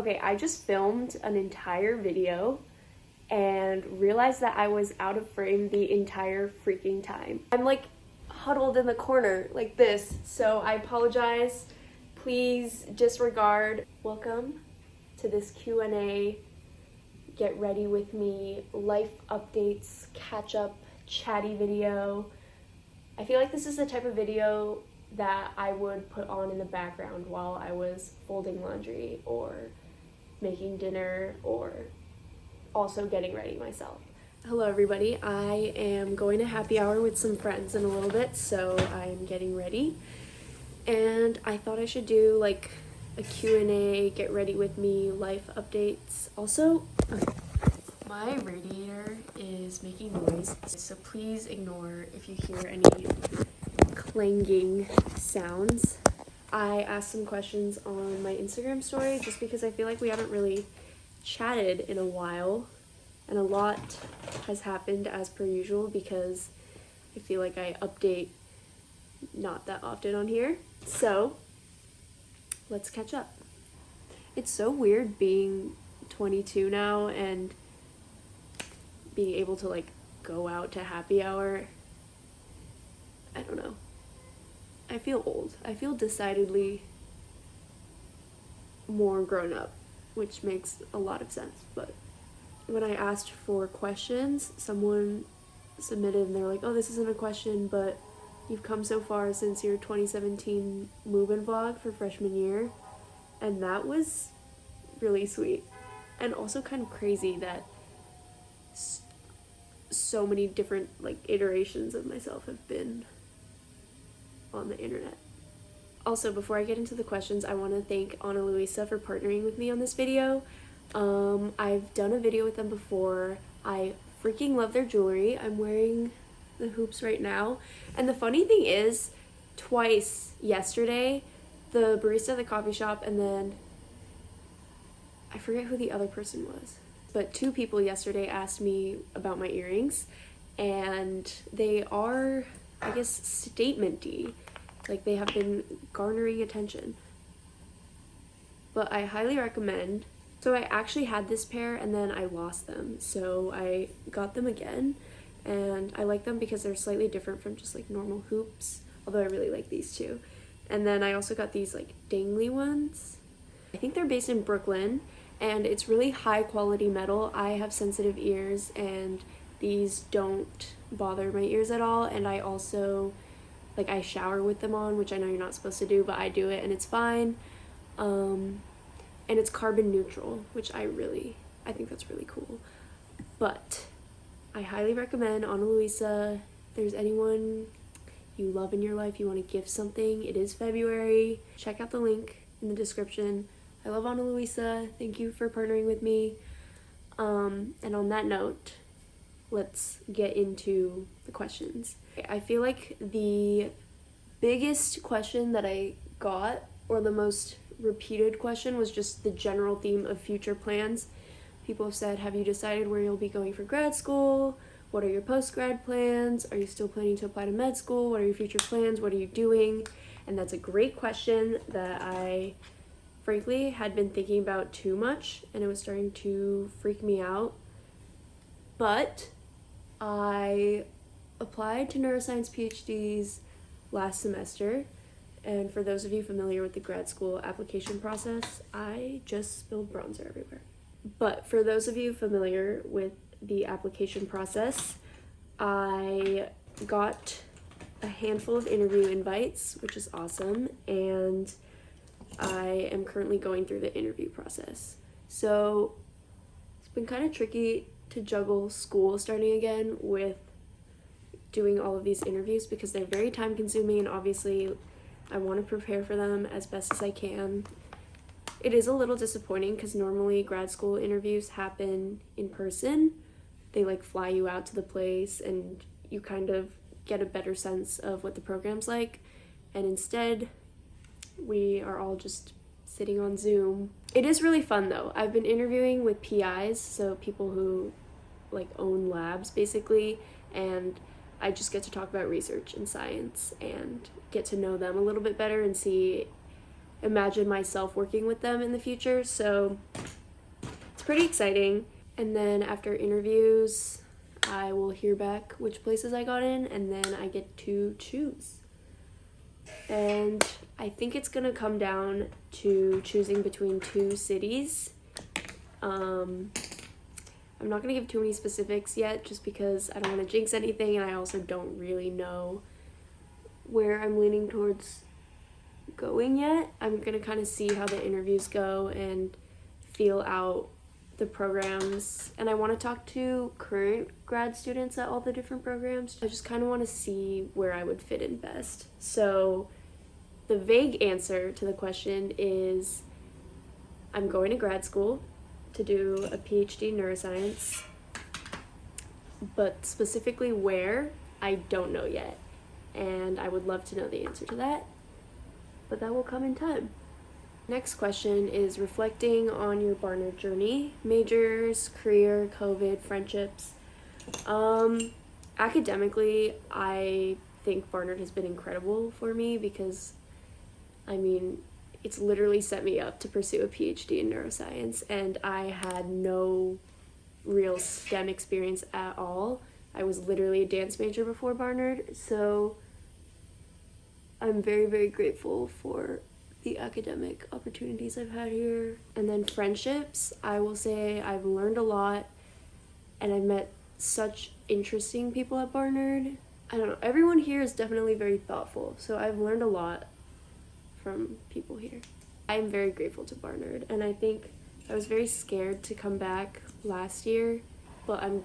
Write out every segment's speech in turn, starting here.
Okay, I just filmed an entire video and realized that I was out of frame the entire freaking time. I'm like huddled in the corner like this, so I apologize. Please disregard. Welcome to this Q&A, get ready with me, life updates, catch up, chatty video. I feel like this is the type of video that I would put on in the background while I was folding laundry or making dinner or also getting ready myself. Hello everybody, I am going to happy hour with some friends in a little bit, so I'm getting ready. And I thought I should do like a Q&A, get ready with me, life updates. Also, my radiator is making noise, so please ignore if you hear any clanging sounds. I asked some questions on my Instagram story just because I feel like we haven't really chatted in a while, and a lot has happened as per usual because I feel like I update not that often on here. So let's catch up. It's so weird being 22 now and being able to like go out to happy hour. I don't know. I feel old. I feel decidedly more grown up, which makes a lot of sense. But when I asked for questions, someone submitted and they're like, oh, this isn't a question, but you've come so far since your 2017 move-in vlog for freshman year. And that was really sweet. And also kind of crazy that so many different like iterations of myself have been on the internet. Also, before I get into the questions, I want to thank Ana Luisa for partnering with me on this video. I've done a video with them before. I freaking love their jewelry. I'm wearing the hoops right now. And the funny thing is, twice yesterday, the barista at the coffee shop and then I forget who the other person was, but two people yesterday asked me about my earrings, and they are, I guess, statement-y. Like, they have been garnering attention. But I highly recommend. So I actually had this pair and then I lost them, so I got them again, and I like them because they're slightly different from just like normal hoops, although I really like these too. And then I also got these like dangly ones. I think they're based in Brooklyn, and it's really high quality metal. I have sensitive ears and these don't bother my ears at all, and I also like I shower with them on, which I know you're not supposed to do, but I do it and it's fine. And it's carbon neutral, which I think that's really cool. But I highly recommend Ana Luisa. If there's anyone you love in your life, you want to gift something, it is February. Check out the link in the description. I love Ana Luisa. Thank you for partnering with me. And on that note, let's get into the questions. I feel like the biggest question that I got, or the most repeated question, was just the general theme of future plans. People have said, have you decided where you'll be going for grad school? What are your post-grad plans? Are you still planning to apply to med school? What are your future plans? What are you doing? And that's a great question that I frankly had been thinking about too much, and it was starting to freak me out. But I applied to neuroscience PhDs last semester, and for those of you familiar with the grad school application process, I just spilled bronzer everywhere. But for those of you familiar with the application process, I got a handful of interview invites, which is awesome, and I am currently going through the interview process. So it's been kind of tricky to juggle school starting again with doing all of these interviews because they're very time consuming, and obviously I want to prepare for them as best as I can. It is a little disappointing because normally grad school interviews happen in person. They like fly you out to the place and you kind of get a better sense of what the program's like, and instead we are all just sitting on Zoom. It is really fun though. I've been interviewing with PIs, so people who like own labs basically, and I just get to talk about research and science and get to know them a little bit better and see imagine myself working with them in the future. So it's pretty exciting. And then after interviews, I will hear back which places I got in, and then I get to choose. And I think it's gonna come down to choosing between 2 cities. I'm not gonna give too many specifics yet, just because I don't want to jinx anything, and I also don't really know where I'm leaning towards going yet. I'm gonna kind of see how the interviews go and feel out the programs, and I want to talk to current grad students at all the different programs. I just kind of want to see where I would fit in best. So the vague answer to the question is I'm going to grad school to do a PhD in neuroscience, but specifically where, I don't know yet, and I would love to know the answer to that, but that will come in time. Next question is reflecting on your Barnard journey, majors, career, COVID, friendships. Academically, I think Barnard has been incredible for me because, I mean, it's literally set me up to pursue a PhD in neuroscience, and I had no real STEM experience at all. I was literally a dance major before Barnard, so I'm very, very grateful for the academic opportunities I've had here. And then friendships, I will say I've learned a lot, and I've met such interesting people at Barnard. I don't know, everyone here is definitely very thoughtful, so I've learned a lot from people here. I'm very grateful to Barnard, and I think I was very scared to come back last year, but I'm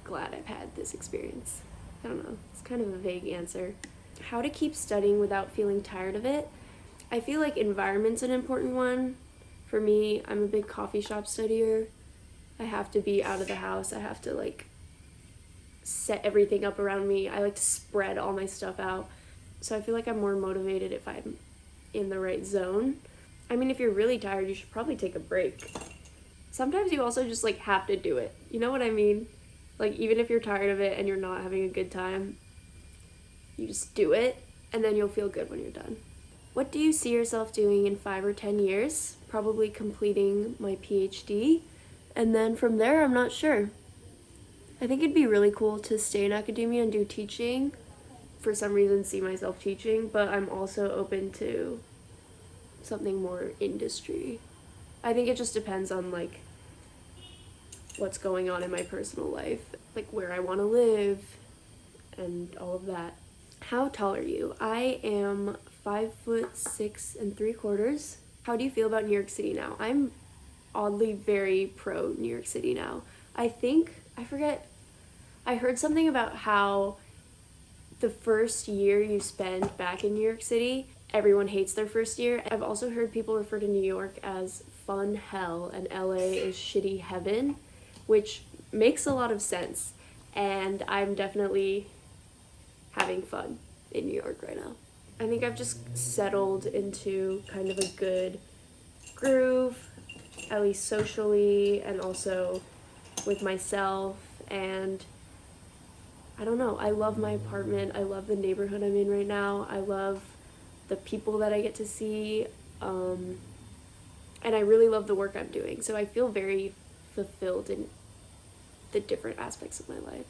glad I've had this experience. I don't know, it's kind of a vague answer. How to keep studying without feeling tired of it? I feel like environment's an important one. For me, I'm a big coffee shop studier. I have to be out of the house. I have to like set everything up around me. I like to spread all my stuff out. So I feel like I'm more motivated if I'm in the right zone. I mean, if you're really tired, you should probably take a break. Sometimes you also just like have to do it. You know what I mean? Like even if you're tired of it and you're not having a good time, you just do it and then you'll feel good when you're done. What do you see yourself doing in 5 or 10 years? Probably completing my PhD. And then from there, I'm not sure. I think it'd be really cool to stay in academia and do teaching. For some reason, see myself teaching, but I'm also open to something more industry. I think it just depends on like what's going on in my personal life, like where I want to live and all of that. How tall are you? I am 5'6 3/4". How do you feel about New York City now? I'm oddly very pro New York City now. I heard something about how the first year you spend back in New York City, everyone hates their first year. I've also heard people refer to New York as fun hell and LA is shitty heaven, which makes a lot of sense. And I'm definitely having fun in New York right now. I think I've just settled into kind of a good groove, at least socially and also with myself, and I don't know, I love my apartment, I love the neighborhood I'm in right now, I love the people that I get to see, and I really love the work I'm doing, so I feel very fulfilled in the different aspects of my life.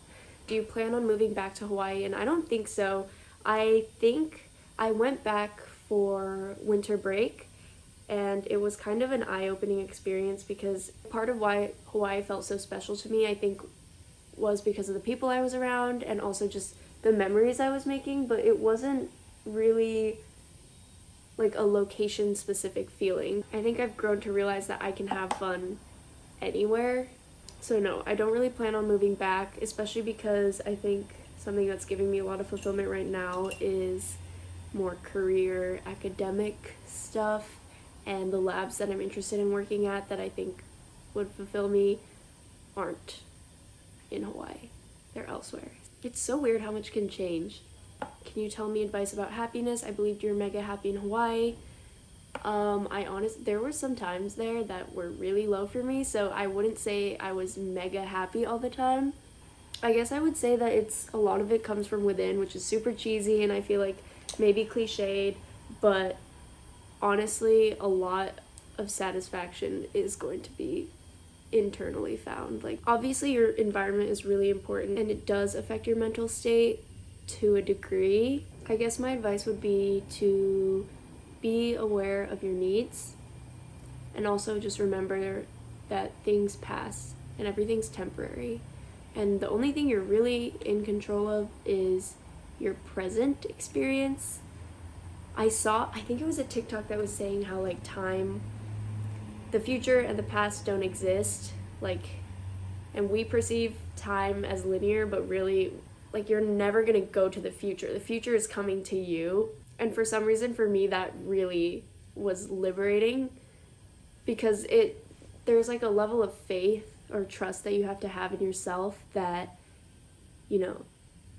Do you plan on moving back to Hawaii? And I don't think so. I think I went back for winter break, and it was kind of an eye-opening experience because part of why Hawaii felt so special to me, I think, was because of the people I was around and also just the memories I was making, but it wasn't really like a location-specific feeling. I think I've grown to realize that I can have fun anywhere. So no, I don't really plan on moving back, especially because I think something that's giving me a lot of fulfillment right now is more career academic stuff, and the labs that I'm interested in working at that I think would fulfill me aren't in Hawaii. They're elsewhere. It's so weird how much can change. Can you tell me advice about happiness? I believed you were mega happy in Hawaii. There were some times there that were really low for me, so I wouldn't say I was mega happy all the time. I guess I would say that a lot of it comes from within, which is super cheesy and I feel like maybe cliched, but honestly, a lot of satisfaction is going to be internally found. Like, obviously your environment is really important and it does affect your mental state to a degree. I guess my advice would be to be aware of your needs, and also just remember that things pass and everything's temporary, and the only thing you're really in control of is your present experience. I think it was a TikTok that was saying how, like, time, the future and the past don't exist, like, and we perceive time as linear, but really, like, you're never gonna go to the future is coming to you. And for some reason, for me, that really was liberating, because there's like a level of faith or trust that you have to have in yourself that, you know,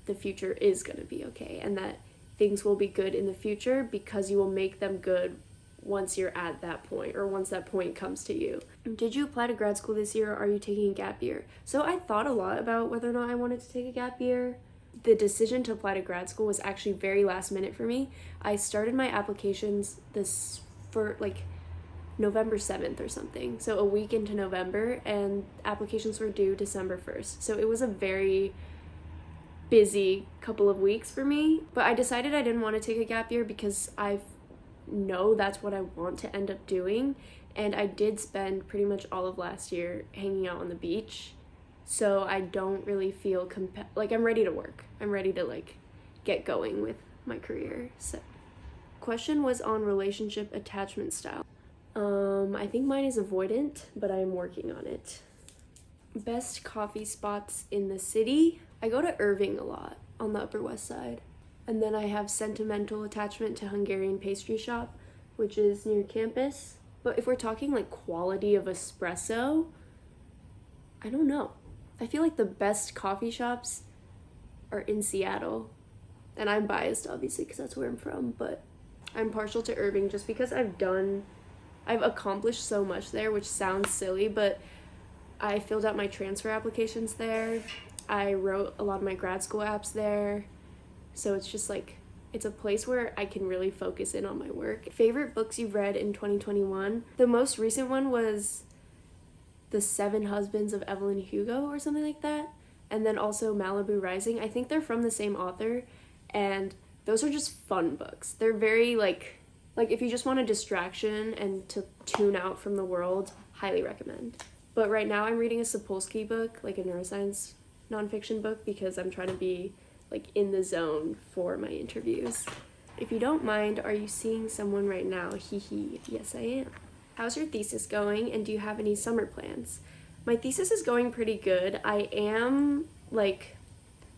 the future is gonna be okay, and that things will be good in the future because you will make them good once you're at that point, or once that point comes to you. Did you apply to grad school this year, or are you taking a gap year? So I thought a lot about whether or not I wanted to take a gap year. The decision to apply to grad school was actually very last minute for me. I started my applications for like November 7th or something, so a week into November, and applications were due December 1st. So it was a very busy couple of weeks for me, but I decided I didn't want to take a gap year because I know that's what I want to end up doing, and I did spend pretty much all of last year hanging out on the beach, so I don't really feel like I'm ready to work. I'm ready to, like, get going with my career. So question was on relationship attachment style. I think mine is avoidant, but I'm working on it. Best coffee spots in the city. I go to Irving a lot on the Upper West Side. And then I have sentimental attachment to Hungarian Pastry Shop, which is near campus. But if we're talking like quality of espresso, I don't know. I feel like the best coffee shops are in Seattle. And I'm biased, obviously, because that's where I'm from. But I'm partial to Irving just because I've accomplished so much there, which sounds silly, but I filled out my transfer applications there. I wrote a lot of my grad school apps there. So it's just like, it's a place where I can really focus in on my work. Favorite books you've read in 2021? The most recent one was The 7 Husbands of Evelyn Hugo or something like that. And then also Malibu Rising. I think they're from the same author. And those are just fun books. They're very like if you just want a distraction and to tune out from the world, highly recommend. But right now I'm reading a Sapolsky book, like a neuroscience nonfiction book, because I'm trying to be like in the zone for my interviews. If you don't mind, are you seeing someone right now? Hee. Yes, I am. How's your thesis going, and do you have any summer plans? My thesis is going pretty good. I'm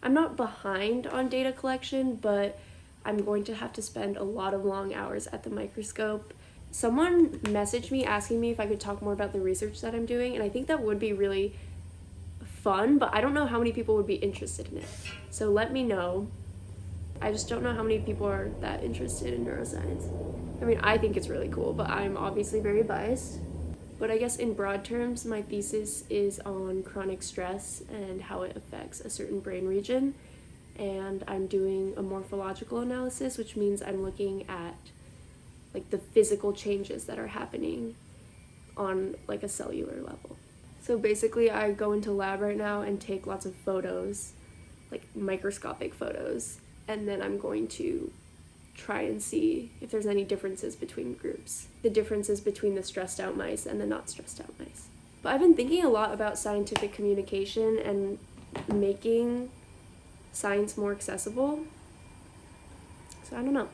not behind on data collection, but I'm going to have to spend a lot of long hours at the microscope. Someone messaged me asking me if I could talk more about the research that I'm doing, and I think that would be really fun, but I don't know how many people would be interested in it. So let me know. I just don't know how many people are that interested in neuroscience. I mean, I think it's really cool, but I'm obviously very biased. But I guess in broad terms, my thesis is on chronic stress and how it affects a certain brain region. And I'm doing a morphological analysis, which means I'm looking at like the physical changes that are happening on like a cellular level. So basically I go into lab right now and take lots of photos, like microscopic photos, and then I'm going to try and see if there's any differences between groups, the differences between the stressed out mice and the not stressed out mice. But I've been thinking a lot about scientific communication and making science more accessible. So I don't know.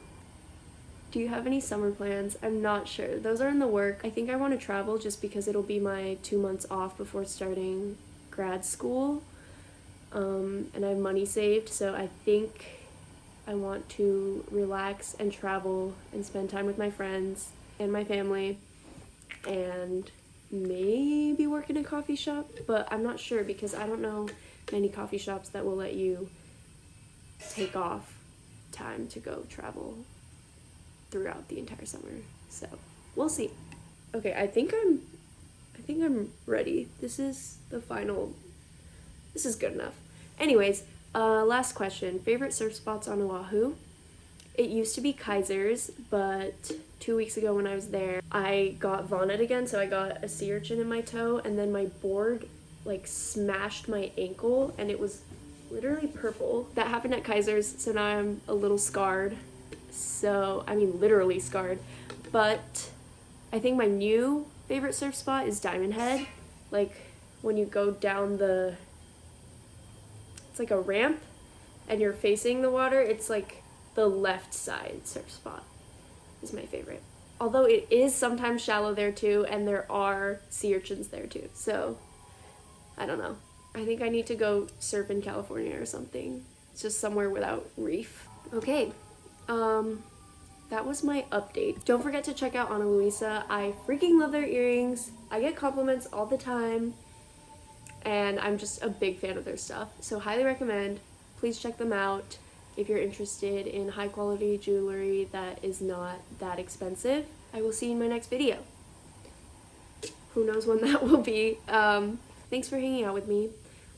Do you have any summer plans? I'm not sure. Those are in the work. I think I want to travel just because it'll be my 2 months off before starting grad school. And I have money saved, so I think I want to relax and travel and spend time with my friends and my family and maybe work in a coffee shop, but I'm not sure because I don't know many coffee shops that will let you take off time to go travel throughout the entire summer. So we'll see. Okay, I think I'm ready. This is good enough. Anyways, last question. Favorite surf spots on Oahu? It used to be Kaiser's, but 2 weeks ago when I was there, I got vomited again, so I got a sea urchin in my toe, and then my board like smashed my ankle, and it was literally purple. That happened at Kaiser's, so now I'm a little scarred. So, I mean literally scarred. But I think my new favorite surf spot is Diamond Head. Like when you go down it's like a ramp and you're facing the water, it's like the left side surf spot is my favorite. Although it is sometimes shallow there too, and there are sea urchins there too. So, I don't know. I think I need to go surf in California or something. It's just somewhere without reef. Okay, that was my update. Don't forget to check out Ana Luisa. I freaking love their earrings. I get compliments all the time, and I'm just a big fan of their stuff. So highly recommend. Please check them out if you're interested in high quality jewelry that is not that expensive. I will see you in my next video. Who knows when that will be. Thanks for hanging out with me.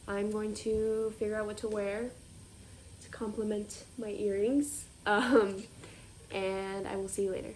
I'm going to figure out what to wear to complement my earrings. And I will see you later.